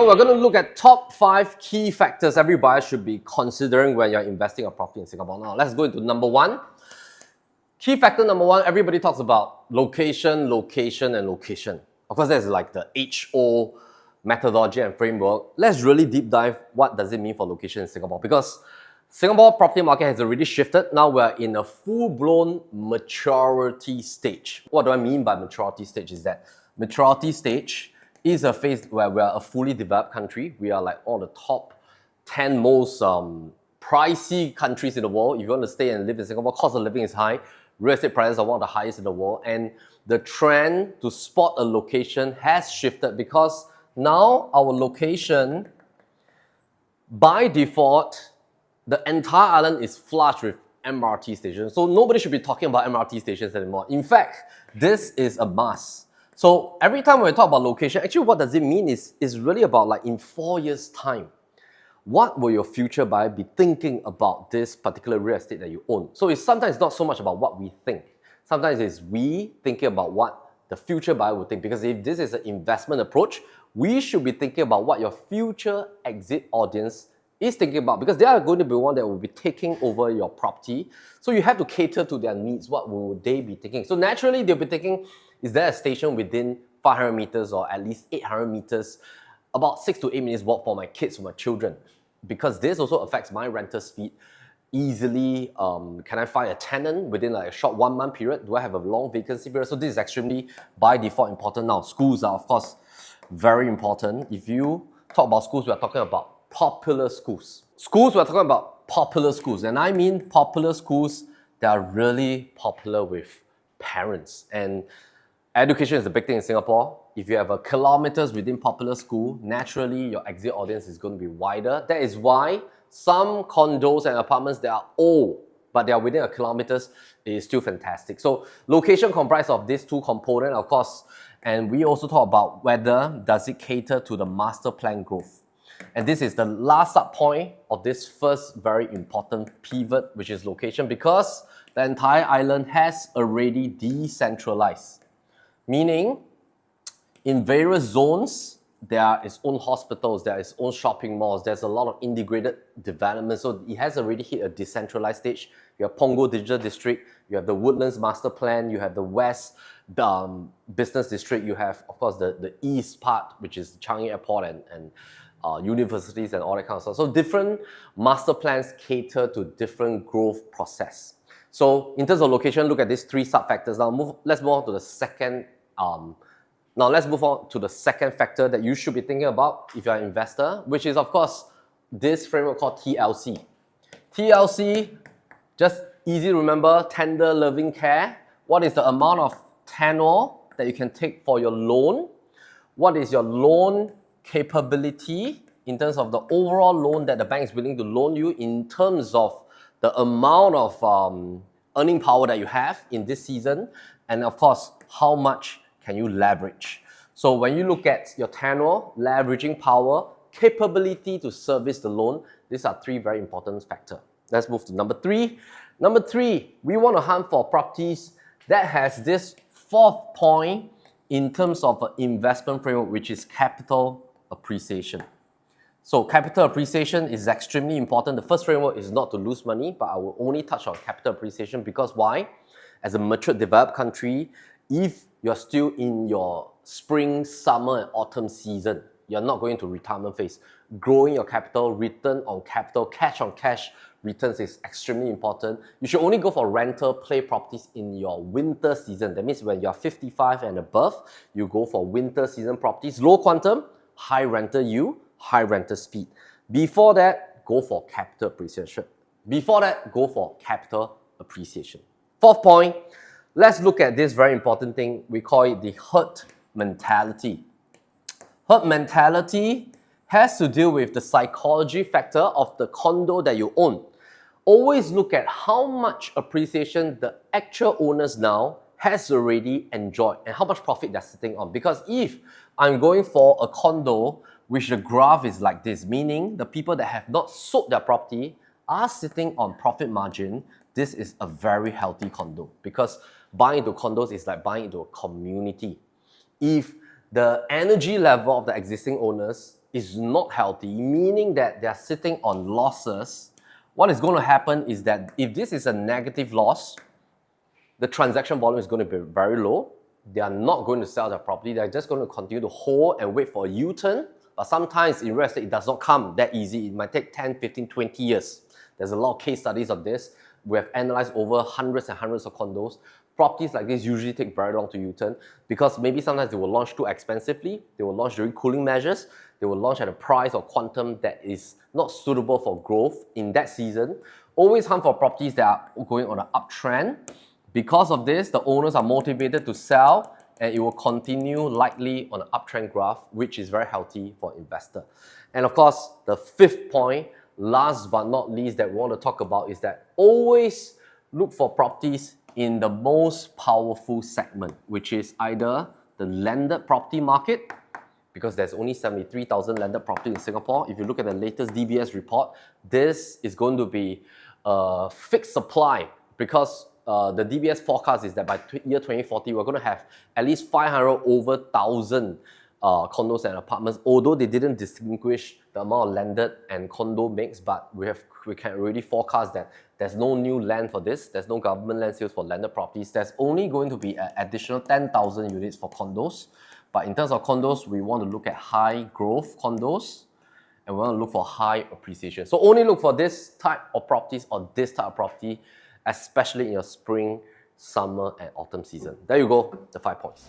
So we're going to look at top 5 key factors every buyer should be considering when you're investing a property in Singapore. Now, let's go into number 1. Key factor number 1, everybody talks about location, location, and location. Of course, that's like the HO methodology and framework. Let's really deep dive what does it mean for location in Singapore, because Singapore property market has already shifted. Now we're in a full-blown maturity stage. What do I mean by maturity stage is that maturity stage is a phase where we are a fully developed country. We are like all the top 10 most pricey countries in the world. If you want to stay and live in Singapore, cost of living is high. Real estate prices are one of the highest in the world. And the trend to spot a location has shifted because now our location, by default, the entire island is flush with MRT stations. So nobody should be talking about MRT stations anymore. In fact, this is a must. So every time we talk about location, actually what does it mean is really about like in 4 years' time, what will your future buyer be thinking about this particular real estate that you own? So it's sometimes not so much about what we think. Sometimes it's we thinking about what the future buyer will think. Because if this is an investment approach, we should be thinking about what your future exit audience is thinking about, because they are going to be one that will be taking over your property. So you have to cater to their needs. What will they be thinking? So naturally, they'll be thinking, is there a station within 500 meters or at least 800 meters, about 6 to 8 minutes walk for my kids or my children? Because this also affects my rental speed. Easily, can I find a tenant within like a short 1 month period? Do I have a long vacancy period? So this is extremely by default important now. Schools are of course very important. If you talk about schools, we are talking about popular schools. Schools, we're talking about popular schools. And I mean popular schools that are really popular with parents. And education is a big thing in Singapore. If you have a kilometers within popular school, naturally your exit audience is going to be wider. That is why some condos and apartments that are old, but they are within a kilometers, is still fantastic. So location comprises of these two components, of course. And we also talk about whether does it cater to the master plan growth. And this is the last sub point of this first very important pivot, which is location, because the entire island has already decentralized. Meaning, in various zones, there are its own hospitals, there are its own shopping malls, there's a lot of integrated development. So it has already hit a decentralized stage. You have Punggol Digital District, you have the Woodlands Master Plan, you have the West Business District, you have, of course, the East part, which is Changi Airport and universities and all that kind of stuff. So different master plans cater to different growth process. So in terms of location, look at these 3 sub-factors. Now let's move on to the second factor that you should be thinking about if you're an investor, which is of course this framework called TLC. TLC, just easy to remember, tender loving care. What is the amount of tenure that you can take for your loan? What is your loan capability in terms of the overall loan that the bank is willing to loan you, in terms of the amount of earning power that you have in this season, and of course, how much can you leverage? So when you look at your tenure, leveraging power, capability to service the loan, these are 3 very important factors. Let's move to number 3. Number 3, we want to hunt for properties that has this 4th point in terms of an investment framework, which is capital appreciation. So capital appreciation is extremely important. The first framework is not to lose money, but I will only touch on capital appreciation because why? As a mature developed country, if you're still in your spring, summer, and autumn season, you're not going to retirement phase. Growing your capital, return on capital, cash on cash returns is extremely important. You should only go for rental play properties in your winter season. That means when you're 55 and above, you go for winter season properties. Low quantum, high rental yield, high rental speed. Before that, go for capital appreciation. Before that, go for capital appreciation. 4th point, let's look at this very important thing. We call it the herd mentality. Herd mentality has to do with the psychology factor of the condo that you own. Always look at how much appreciation the actual owners now has already enjoyed and how much profit they're sitting on. Because if I'm going for a condo which the graph is like this, meaning the people that have not sold their property are sitting on profit margin, this is a very healthy condo, because buying into condos is like buying into a community. If the energy level of the existing owners is not healthy, meaning that they're sitting on losses, what is going to happen is that if this is a negative loss, the transaction volume is going to be very low. They are not going to sell their property. They're just going to continue to hold and wait for a U-turn. But sometimes in real estate, it does not come that easy. It might take 10, 15, 20 years. There's a lot of case studies of this. We have analyzed over hundreds and hundreds of condos. Properties like this usually take very long to U-turn because maybe sometimes they will launch too expensively. They will launch during cooling measures. They will launch at a price or quantum that is not suitable for growth in that season. Always hunt for properties that are going on an uptrend. Because of this, the owners are motivated to sell and it will continue likely on an uptrend graph, which is very healthy for investor. And of course, the fifth point, last but not least, that we want to talk about is that always look for properties in the most powerful segment, which is either the landed property market, because there's only 73,000 landed property in Singapore. If you look at the latest DBS report, this is going to be a fixed supply because the DBS forecast is that by year 2040, we're going to have at least 500 over 1,000 condos and apartments, although they didn't distinguish the amount of landed and condo mix, but we can already forecast that there's no new land for this. There's no government land sales for landed properties. There's only going to be an additional 10,000 units for condos. But in terms of condos, we want to look at high growth condos and we want to look for high appreciation. So only look for this type of properties or this type of property, especially in your spring, summer, and autumn season. There you go, the 5 points.